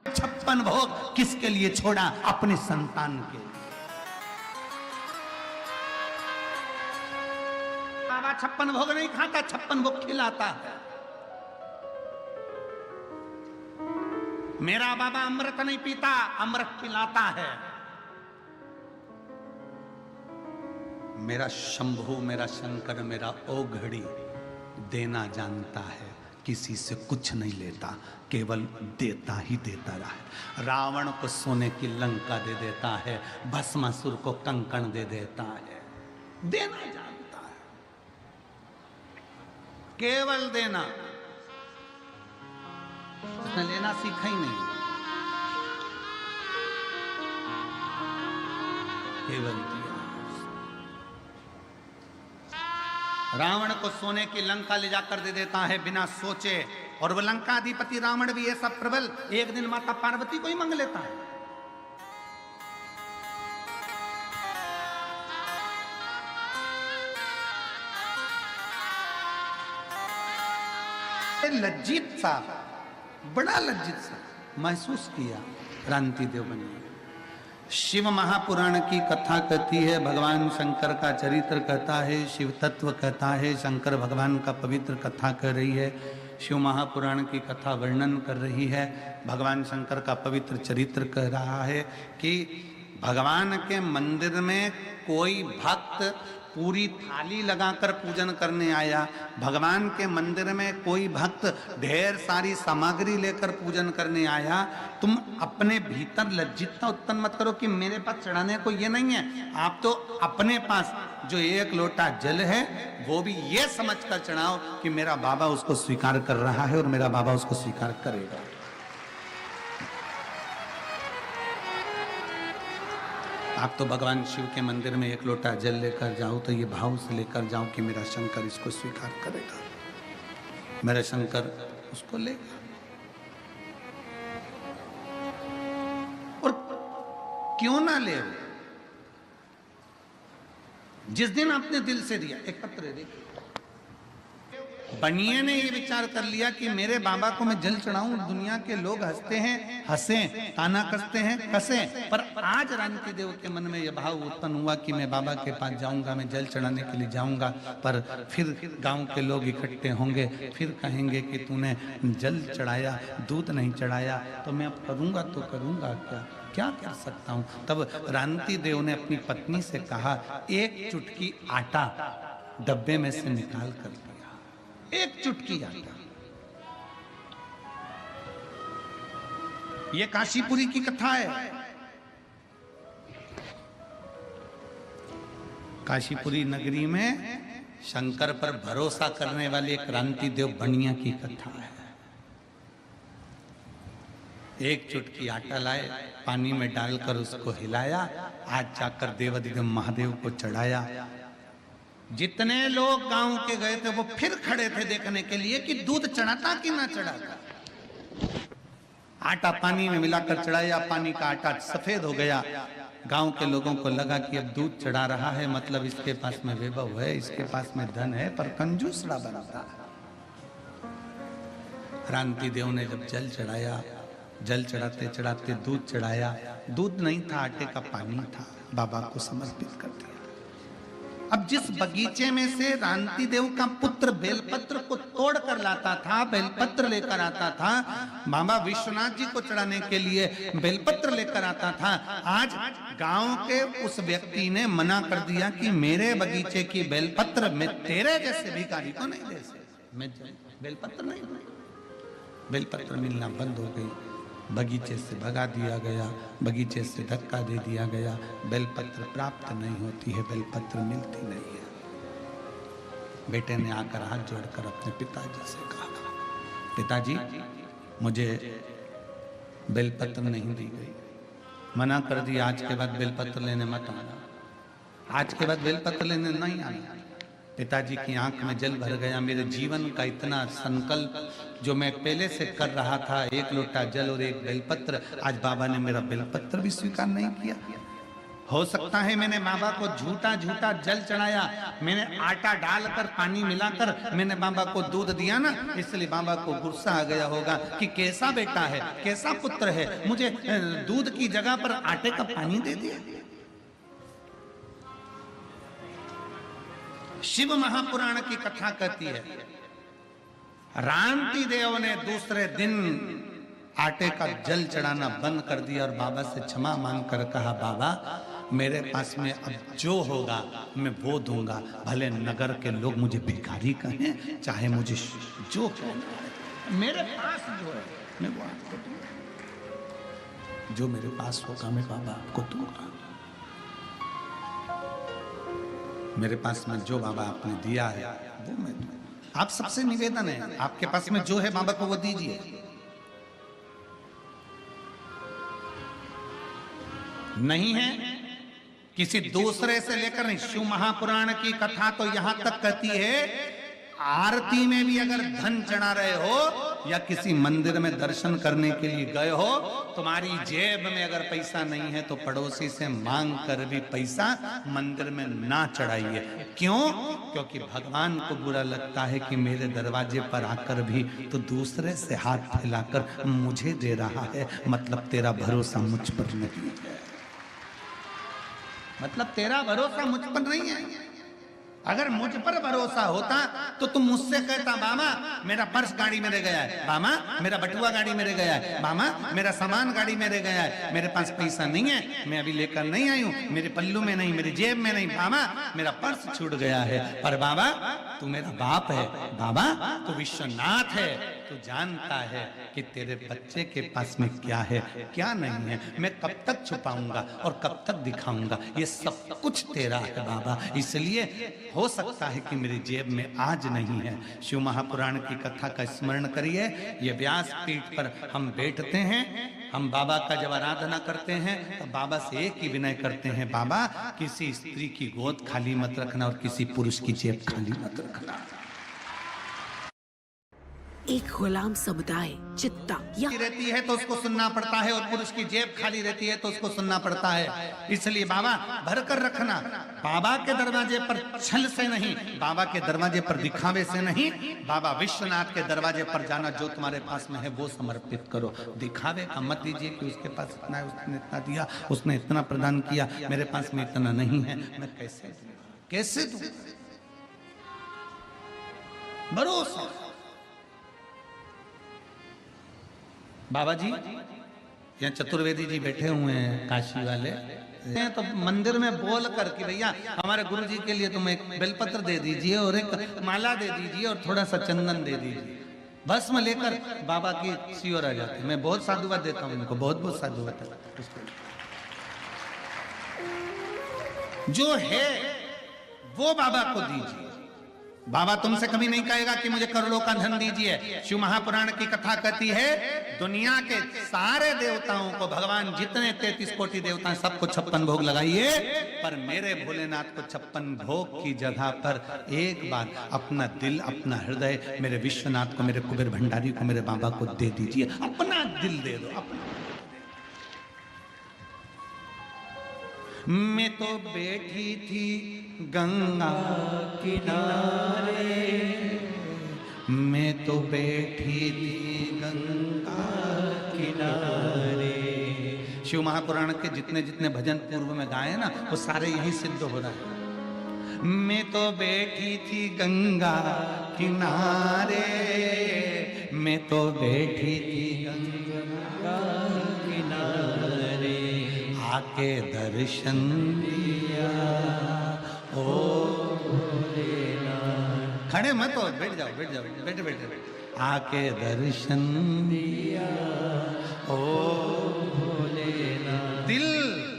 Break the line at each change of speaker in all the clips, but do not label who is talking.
56 भोग किसके लिए छोड़ा? अपने संतान के लिए। बाबा 56 भोग नहीं खाता, 56 भोग खिलाता है। मेरा बाबा अमृत नहीं पीता, अमृत पिलाता है। मेरा शंभू, मेरा शंकर, मेरा ओघड़ी देना जानता है, किसी से कुछ नहीं लेता, केवल देता ही देता रहा है। रावण को सोने की लंका दे देता है, भस्मासुर को कंकण दे देता है। देना जानता है, केवल देना। उसने लेना सीखा ही नहीं, केवल दिया। रावण को सोने की लंका ले जाकर दे देता है बिना सोचे, और वो लंकाधिपति रावण भी ऐसा प्रबल, एक दिन माता पार्वती को ही मांग लेता है। लज्जित सा, बड़ा लज्जित सा महसूस किया क्रांति देव बने। शिव महापुराण की कथा कहती है, भगवान शंकर का चरित्र कहता है, शिव तत्व कहता है, शंकर भगवान का पवित्र कथा कह रही है। शिव महापुराण की कथा वर्णन कर रही है, भगवान शंकर का पवित्र चरित्र कह रहा है कि भगवान के मंदिर में कोई भक्त पूरी थाली लगाकर पूजन करने आया, भगवान के मंदिर में कोई भक्त ढेर सारी सामग्री लेकर पूजन करने आया। तुम अपने भीतर लज्जितता उत्पन्न मत करो कि मेरे पास चढ़ाने को ये नहीं है। आप तो अपने पास जो एक लोटा जल है वो भी ये समझकर चढ़ाओ कि मेरा बाबा उसको स्वीकार कर रहा है और मेरा बाबा उसको स्वीकार करेगा। आप तो भगवान शिव के मंदिर में एक लोटा जल लेकर जाओ तो ये भाव से लेकर जाओ कि मेरा शंकर इसको स्वीकार करेगा, मेरा शंकर उसको लेगा। और क्यों ना ले, जिस दिन आपने दिल से दिया। एक पत्र देखिए, बनिए ने ये विचार कर लिया कि मेरे बाबा को मैं जल चढ़ाऊं, दुनिया के लोग हंसते हैं, हंसें, ताना कसते हैं, कसें, पर आज रानकी देव के मन में यह भाव उत्पन्न हुआ कि मैं बाबा के पास जाऊंगा, मैं जल चढ़ाने के लिए जाऊंगा, पर फिर गांव के लोग इकट्ठे होंगे, फिर कहेंगे कि तूने जल चढ़ाया, दूध नहीं चढ़ाया, तो मैं अब करूंगा तो करूंगा क्या कर सकता हूं। तब रानकी देव ने अपनी पत्नी से कहा, एक चुटकी आटा डब्बे में से निकाल कर दिया, एक चुटकी आटा। ये काशीपुरी की कथा है। काशीपुरी नगरी में शंकर पर भरोसा करने वाले क्रांति देव बनिया की कथा है। एक चुटकी आटा लाए, पानी में डालकर उसको हिलाया, आज जाकर देवाधिदेव महादेव को चढ़ाया। जितने लोग गांव के गए थे वो फिर खड़े थे देखने के लिए कि दूध चढ़ाता कि ना चढ़ाता। आटा पानी में मिलाकर चढ़ाया, पानी का आटा सफेद हो गया। गांव के लोगों को लगा कि अब दूध चढ़ा रहा है, मतलब इसके पास में वैभव है, इसके पास में धन है, पर कंजूसड़ा बनता है। क्रांति देव ने जब जल चढ़ाया, जल चढ़ाते चढ़ाते दूध चढ़ाया, दूध नहीं था, आटे का पानी था, बाबा को समर्पित कर दिया। अब जिस बगीचे में से रानती देव का पुत्र बेलपत्र को तोड़ कर लाता था, बेलपत्र लेकर आता था, बाबा विश्वनाथ जी को चढ़ाने के लिए बेलपत्र लेकर आता था, आज गांव के उस व्यक्ति ने मना कर दिया कि मेरे बगीचे की बेलपत्र मैं तेरे जैसे भिखारी को नहीं दे सकता, मैं बेलपत्र नहीं, बेलपत्र मिलना बंद हो गई, बगीचे से भगा दिया गया, बगीचे से धक्का दे दिया गया, बेलपत्र प्राप्त नहीं होती है, बेलपत्र मिलती नहीं है। बेटे ने आकर हाथ जोड़कर अपने पिताजी से कहा, पिताजी मुझे बेलपत्र नहीं दी गई, मना कर दिया, आज के बाद बेलपत्र लेने मत आना, आज के बाद बेलपत्र लेने नहीं आना। पिताजी की आंख में जल भर गया, मेरे जीवन का इतना संकल्प जो मैं पहले से कर रहा था, एक लोटा जल और एक बेलपत्र, आज बाबा ने मेरा बेलपत्र भी स्वीकार नहीं किया। हो सकता है मैंने बाबा को झूठा झूठा जल चढ़ाया, मैंने आटा डालकर पानी मिलाकर मैंने बाबा को दूध दिया ना, इसलिए बाबा को गुस्सा आ गया होगा कि कैसा बेटा है, कैसा पुत्र है, मुझे दूध की जगह पर आटे का पानी दे दिया। शिव महापुराण की कथा कहती है, रामती देव ने दूसरे दिन आटे का जल चढ़ाना बंद कर दिया और बाबा से क्षमा मांगकर कहा, बाबा मेरे पास में अब जो होगा मैं वो दूंगा, भले नगर के लोग मुझे भिखारी कहें, चाहे मुझे जो कहना, मेरे पास जो है मैं वो आपको दूंगा, जो मेरे पास होगा मैं बाबा आपको दूंगा। मेरे पास में जो बाबा आपने दिया है वो मैं दूंगा। आप सबसे निवेदन है, आपके पास में जो है बाबा को वो दीजिए। नहीं है किसी दूसरे से लेकर नहीं। शिव महापुराण की कथा तो यहां तक कहती है, आरती में भी अगर धन चढ़ा रहे हो या किसी मंदिर में दर्शन करने के लिए गए हो, तुम्हारी जेब में अगर पैसा नहीं है तो पड़ोसी से मांग कर भी पैसा मंदिर में ना चढ़ाइए। क्यों? क्योंकि भगवान को बुरा लगता है कि मेरे दरवाजे पर आकर भी तो दूसरे से हाथ फैलाकर मुझे दे रहा है, मतलब तेरा भरोसा मुझ पर नहीं है, मतलब तेरा भरोसा मुझ पर नहीं है। अगर मुझ पर भरोसा होता तो तुम मुझसे कहता, बाबा मेरा पर्स गाड़ी में रह गया है, मामा मेरा बटुआ गाड़ी में रह गया है, मामा मेरा सामान गाड़ी में रह गया है, मेरे पास पैसा नहीं है, मैं अभी लेकर नहीं आई हूं, मेरे पल्लू में नहीं, मेरी जेब में नहीं, मामा मेरा पर्स छूट गया है। पर बाबा तू मेरा बाप है, बाबा तू विश्वनाथ है, तू जानता है कि तेरे बच्चे के पास में क्या है क्या नहीं है, मैं कब तक छुपाऊंगा और कब तक दिखाऊंगा, ये सब कुछ तेरा है बाबा, इसलिए हो सकता है कि मेरी जेब में आज नहीं है। शिव महापुराण की कथा का स्मरण करिए। ये व्यास पीठ पर हम बैठते हैं, हम बाबा का जब आराधना करते हैं तो बाबा से एक ही विनय करते हैं, बाबा किसी स्त्री की गोद खाली मत रखना और किसी पुरुष की जेब खाली मत रखना।
एक गुलाम समुदाय चित्ता
रहती है तो उसको सुनना पड़ता है और पुरुष की जेब खाली रहती है तो उसको सुनना पड़ता है। इसलिए बाबा भर कर रखना, बाबा के दरवाजे पर छल से नहीं, बाबा के दरवाजे पर दिखावे से नहीं, बाबा विश्वनाथ के दरवाजे पर जाना, जो तुम्हारे पास में है वो समर्पित करो। दिखावे का मत दीजिए कि उसके पास इतना है, उसने इतना दिया, उसने इतना प्रदान किया, मेरे पास में इतना नहीं है, मैं कैसे दूं? भरोसा। बाबा जी यहाँ चतुर्वेदी जी बैठे हुए हैं काशी वाले, तो मंदिर में बोल कर कि भैया हमारे गुरु जी के लिए तुम एक बेलपत्र दे दीजिए और एक माला दे दीजिए और थोड़ा सा चंदन दे दीजिए, बस में लेकर बाबा की सियोर आ जाते। मैं बहुत साधुवाद देता हूँ उनको, बहुत बहुत साधुवाद। जो है वो बाबा को दीजिए। बाबा तुमसे कभी नहीं कहेगा कि मुझे करोड़ों का धन दीजिए। शिव महापुराण की कथा कहती है, दुनिया के सारे देवताओं को, भगवान जितने 33 कोटि देवता हैं सबको 56 भोग लगाइए, पर मेरे भोलेनाथ को 56 भोग की जगह पर एक बार अपना दिल, अपना हृदय मेरे विश्वनाथ को, मेरे कुबेर भंडारी को, मेरे बाबा को दे दीजिए। अपना दिल दे दो, अपना। मैं तो बैठी थी गंगा किनारे, मैं तो बैठी थी गंगा किनारे। शिव महापुराण के जितने जितने भजन पूर्व में गाए ना, वो सारे यही सिद्ध हो रहा है। मैं तो बैठी थी गंगा किनारे, मैं तो बैठी थी गंगा किनारे, आके दर्शन दिया ओ भोलेनाथ। खड़े मत हो, बैठ जाओ, बैठ जाओ, बैठे बैठे। आके दर्शन दिया ओ भोलेनाथ, दिल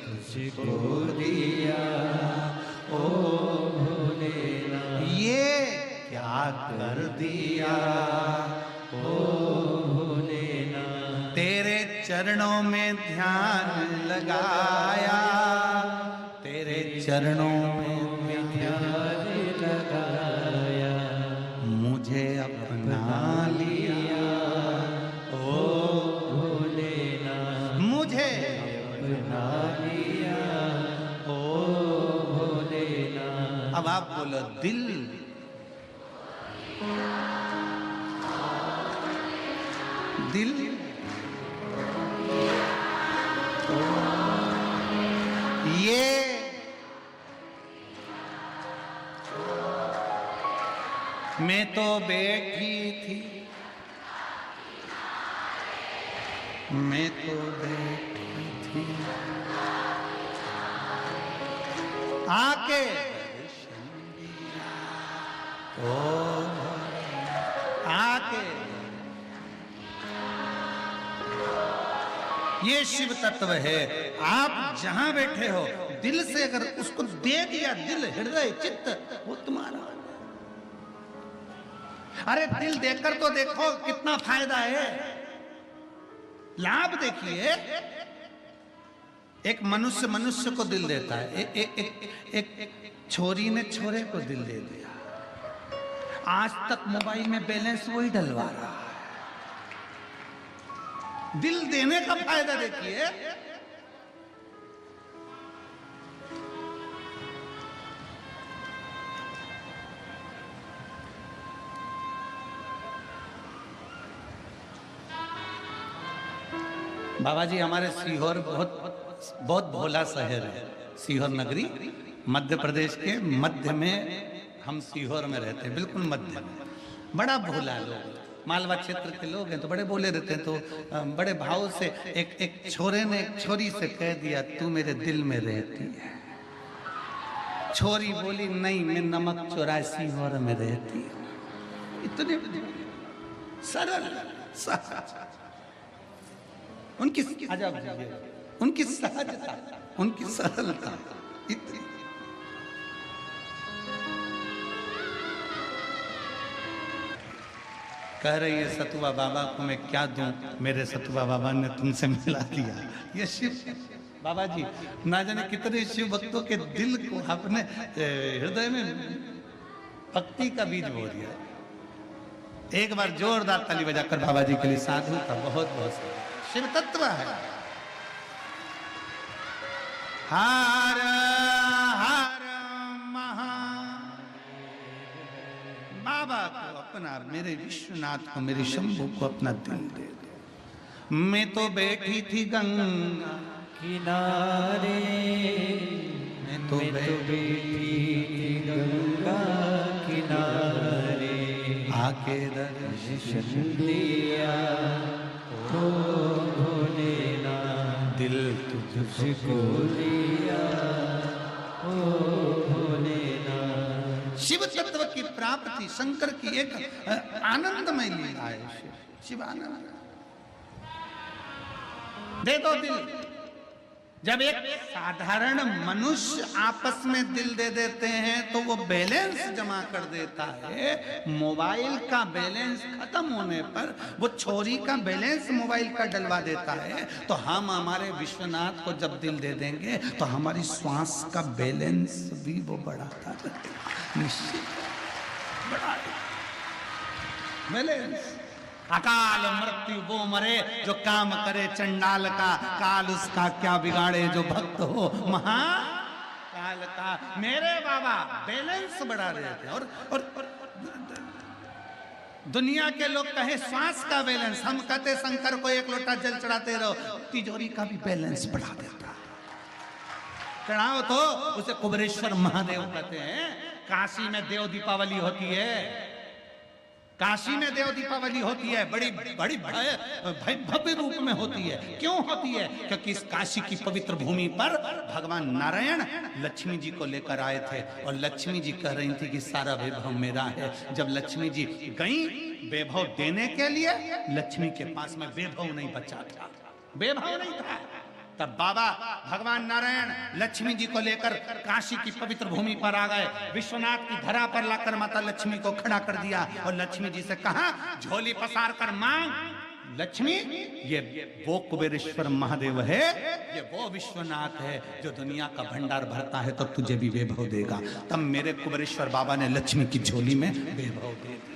तुझको दिया ओ भोलेनाथ, ये क्या कर दिया ओ भोलेनाथ। तेरे चरणों में ध्यान लगाया, तेरे चरणों में ध्यान लगाया, मुझे अपना लिया ओ भोलेनाथ, मुझे अपना लिया अब आप बोलो दिल। दिल ये मैं तो बैठी थी, मैं तो बैठी थी, आके ओ आके। ये शिव तत्व है। आप जहां बैठे हो दिल से अगर उसको दे दिया, दिल हृदय चित्त वो तुम्हारा। अरे दिल देकर तो देखो कितना फायदा है, लाभ देखिए। एक मनुष्य मनुष्य को दिल देता है, एक छोरी ने छोरे को दिल दे दिया। आज तक मोबाइल में बैलेंस वही डलवा रहा है। दिल देने का फायदा देखिए। बाबा जी हमारे सीहोर बहुत भोला शहर है। सीहोर नगरी मध्य प्रदेश के मध्य में, हम सीहोर में रहते हैं, बिल्कुल मध्य में। बड़ा भोला लोग, मालवा क्षेत्र के लोग हैं तो बड़े बोले रहते हैं। तो बड़े भाव से एक छोरे ने एक छोरी से कह दिया, तू मेरे दिल में रहती है। छोरी बोली, नहीं मैं नमक 84 में रहती हूँ। इतने सरल उनकी उनकी सहजता, उनकी सरलता इतनी। कह रही है सतुआ बाबा को मैं क्या दूं, मेरे सतुआ बाबा ने तुमसे मिला दिया। ये शिव बाबा जी ना जाने कितने शिव भक्तों के दिल को अपने हृदय में भक्ति का बीज बो दिया। एक बार जोरदार ताली बजाकर बाबा जी के लिए साधु का बहुत बहुत शिव तत्व है। हर हर महा बाबा को अपना, मेरे विश्वनाथ को, मेरे शंभू को अपना दिल दे दो। मैं तो बैठी थी गंगा किनारे, मैं तो बैठी थी गंगा किनारे, आके दर्शन दिया तो भोलेनाथ, दिल तुझको दिया ओ भोलेनाथ। शिव तत्व की प्राप्ति शंकर की एक आनंदमय लीला है। शिव आनंद दे दो दिल। जब एक साधारण मनुष्य आपस में दिल दे देते हैं तो वो बैलेंस जमा कर देता है। मोबाइल का बैलेंस खत्म होने पर वो छोरी का बैलेंस मोबाइल का डलवा देता है। तो हम हमारे विश्वनाथ को जब दिल दे देंगे तो हमारी श्वास का बैलेंस भी वो बढ़ाता रहेगा, निश्चित बढ़ाएगा बैलेंस। अकाल मृत्यु वो मरे जो काम करे चंडाल का, काल उसका क्या बिगाड़े जो भक्त हो महा काल का। मेरे बाबा बैलेंस बढ़ा रहे थे। और दुनिया के लोग कहे श्वास का बैलेंस, हम कहते शंकर को एक लोटा जल चढ़ाते रहो, तिजोरी का भी बैलेंस बढ़ा देता। चढ़ाओ तो उसे कुबेरेश्वर महादेव कहते हैं। काशी में देव दीपावली होती है, काशी में देव दीपावली होती है, बड़ी बड़ी भव्य रूप में होती है। क्यों होती है? क्योंकि इस काशी की पवित्र भूमि पर भगवान नारायण लक्ष्मी जी को लेकर आए थे और लक्ष्मी जी कह रही थी कि सारा वैभव मेरा है। जब लक्ष्मी जी गई वैभव देने के लिए, लक्ष्मी के पास में वैभव नहीं बचा था, वैभव नहीं था। तब बाबा भगवान नारायण लक्ष्मी जी को लेकर काशी की पवित्र भूमि पर आ गए। विश्वनाथ की धरा पर लाकर माता लक्ष्मी को खड़ा कर दिया और लक्ष्मी जी से कहा, झोली पसार कर मांग। लक्ष्मी, ये वो कुबेरेश्वर महादेव है, ये वो विश्वनाथ है जो दुनिया का भंडार भरता है, तो तुझे भी वैभव देगा। तब मेरे कुबेरेश्वर बाबा ने लक्ष्मी की झोली में वैभव दे दिया।